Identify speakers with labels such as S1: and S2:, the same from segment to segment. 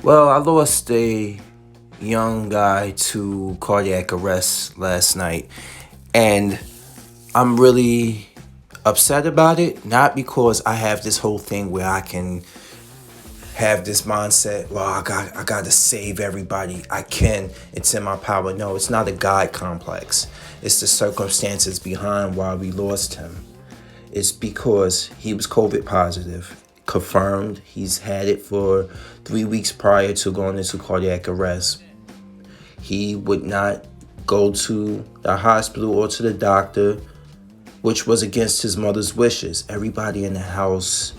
S1: Well, I lost a young guy to cardiac arrest last night, and I'm really upset about it. Not because I have this whole thing where I can have this mindset, well, I got to save everybody. I can. It's in my power. No, it's not a God complex. It's the circumstances behind why we lost him. It's because he was COVID positive, confirmed. He's had it for 3 weeks prior to going into cardiac arrest. He would not go to the hospital or to the doctor, which was against his mother's wishes. Everybody in the house,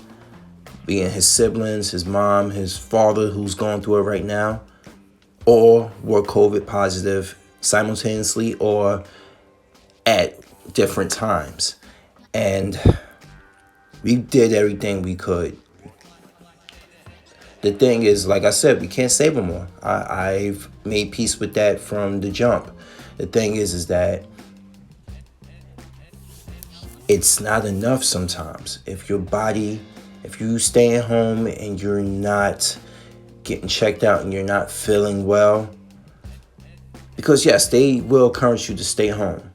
S1: being his siblings, his mom, his father, who's going through it right now, all were COVID positive simultaneously or at different times. And we did everything we could. The thing is, like I said, we can't save them all. I've made peace with that from the jump. The thing is that it's not enough sometimes. If you stay at home and you're not getting checked out and you're not feeling well, because yes, they will encourage you to stay home.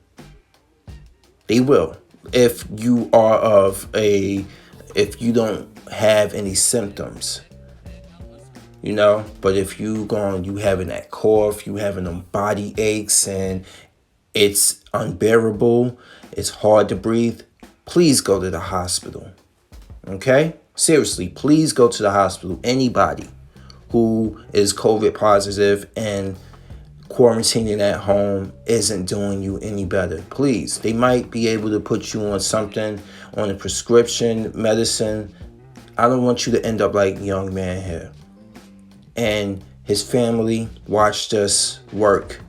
S1: They will. If you are if you don't have any symptoms, but if you having that cough, you having them body aches and it's unbearable, it's hard to breathe, please go to the hospital. Okay? Seriously, please go to the hospital. Anybody who is COVID positive and quarantining at home isn't doing you any better. Please. They might be able to put you on something, on a prescription medicine. I don't want you to end up like young man here. And his family watched us work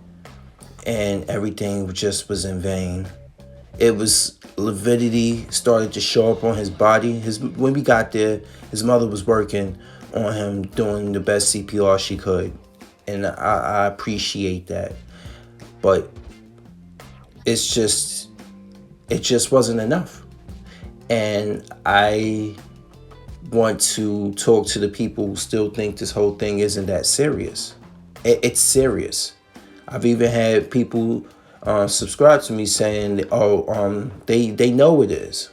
S1: and everything just was in vain. It was lividity started to show up on his body. When we got there, his mother was working on him, doing the best CPR she could. And I appreciate that. But it just wasn't enough. And I want to talk to the people who still think this whole thing isn't that serious. It's serious. I've even had people subscribe to me saying, they know it is.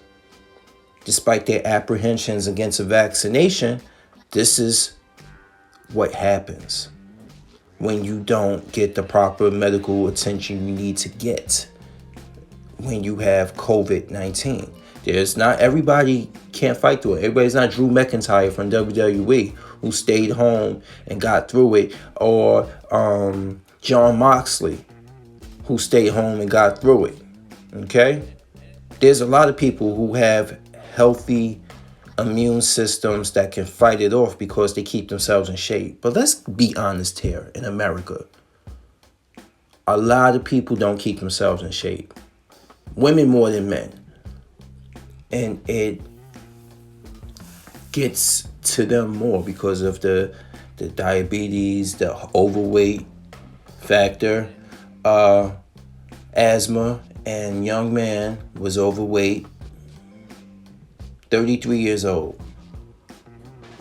S1: Despite their apprehensions against a vaccination, this is what happens when you don't get the proper medical attention you need to get when you have COVID-19. Not everybody can't fight through it. Everybody's not Drew McIntyre from WWE who stayed home and got through it, or John Moxley who stayed home and got through it. Okay? There's a lot of people who have healthy immune systems that can fight it off because they keep themselves in shape. But let's be honest here in America. A lot of people don't keep themselves in shape. Women more than men. And it gets to them more because of the diabetes, the overweight factor, asthma. And young man was overweight, 33 years old.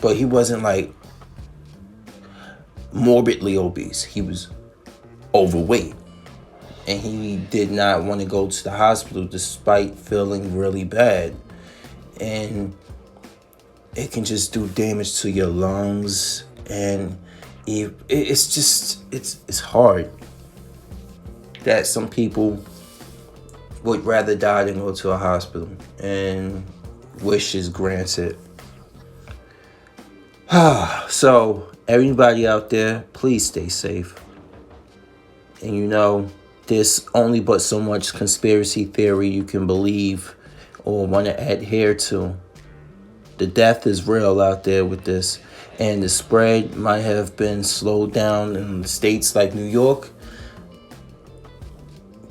S1: But he wasn't like morbidly obese. He was overweight. And he did not want to go to the hospital despite feeling really bad. And it can just do damage to your lungs. And it's hard that some people would rather die than go to a hospital. And wishes granted. So, everybody out there, please stay safe. And there's only but so much conspiracy theory you can believe or want to adhere to. The death is real out there with this. And the spread might have been slowed down in states like New York.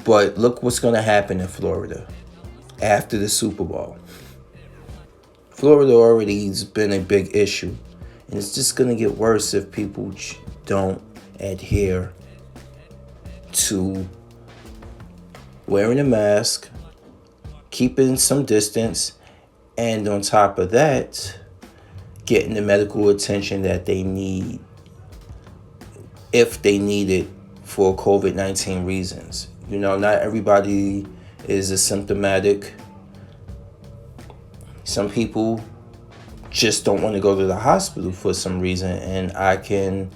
S1: But look what's going to happen in Florida after the Super Bowl. Florida already has been a big issue. And it's just going to get worse if people don't adhere to wearing a mask, keeping some distance, and on top of that, getting the medical attention that they need if they need it for COVID-19 reasons. You know, not everybody is asymptomatic. Some people just don't want to go to the hospital for some reason, and I can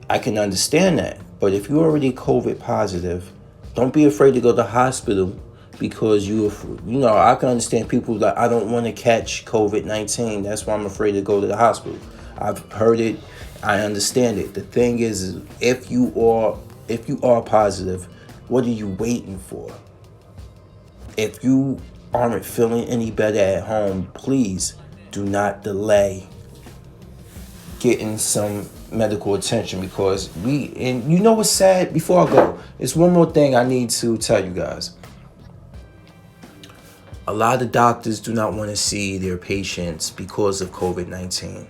S1: understand that. But if you're already COVID positive, don't be afraid to go to the hospital, because I can understand people that I don't want to catch COVID-19. That's why I'm afraid to go to the hospital. I've heard it. I understand it. The thing is if you are positive, what are you waiting for? If you aren't feeling any better at home, please do not delay getting some medical attention, because and you know what's sad? Before I go, it's one more thing I need to tell you guys. A lot of doctors do not want to see their patients because of COVID-19,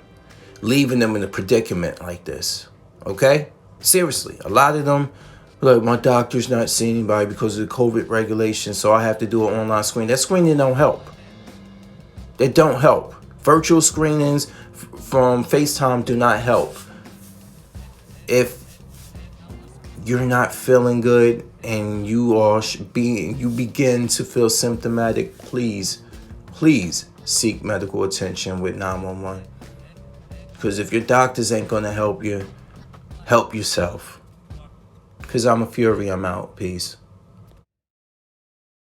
S1: leaving them in a predicament like this. Okay? Seriously, a lot of them, like, my doctor's not seeing anybody because of the COVID regulations, so I have to do an online screening. That screening don't help. It don't help. Virtual screenings from FaceTime do not help. If you're not feeling good and you begin to feel symptomatic, please seek medical attention with 911. Because if your doctors ain't gonna help you, help yourself. Because I'm a Fury. I'm out. Peace.